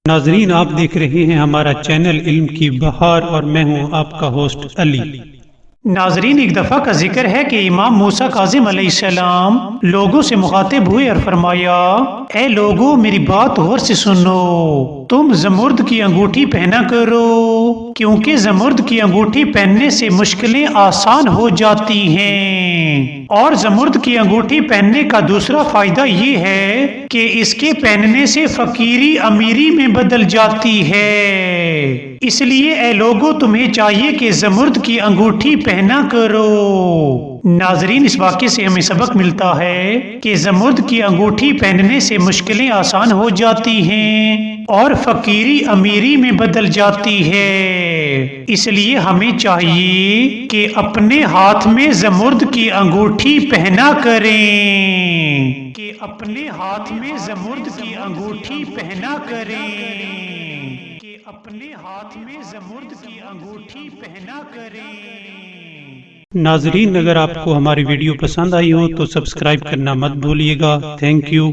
ناظرین، آپ دیکھ رہے ہیں ہمارا چینل علم کی بہار اور میں ہوں آپ کا ہوسٹ علی۔ ناظرین، ایک دفعہ کا ذکر ہے کہ امام موسیٰ کاظم علیہ السلام لوگوں سے مخاطب ہوئے اور فرمایا، اے لوگوں، میری بات غور سے سنو، تم زمرد کی انگوٹھی پہنا کرو، کیونکہ زمرد کی انگوٹھی پہننے سے مشکلیں آسان ہو جاتی ہیں، اور زمرد کی انگوٹھی پہننے کا دوسرا فائدہ یہ ہے کہ اس کے پہننے سے فقیری امیری میں بدل جاتی ہے۔ اس لیے اے لوگوں، تمہیں چاہیے کہ زمرد کی انگوٹھی پہنا کرو۔ ناظرین، اس واقعے سے ہمیں سبق ملتا ہے کہ زمرد کی انگوٹھی پہننے سے مشکلیں آسان ہو جاتی ہیں اور فقیری امیری میں بدل جاتی ہے۔ اس لیے ہمیں چاہیے کہ اپنے ہاتھ میں زمرد کی انگوٹھی پہنا کریں، اپنے ہاتھ میں زمرد کی انگوٹھی پہنا کریں، اپنے ہاتھ میں زمرد کی انگوٹھی پہنا کریں۔ ناظرین، اگر آپ کو ہماری ویڈیو پسند آئی ہو تو سبسکرائب کرنا مت بھولیے گا۔ Thank you.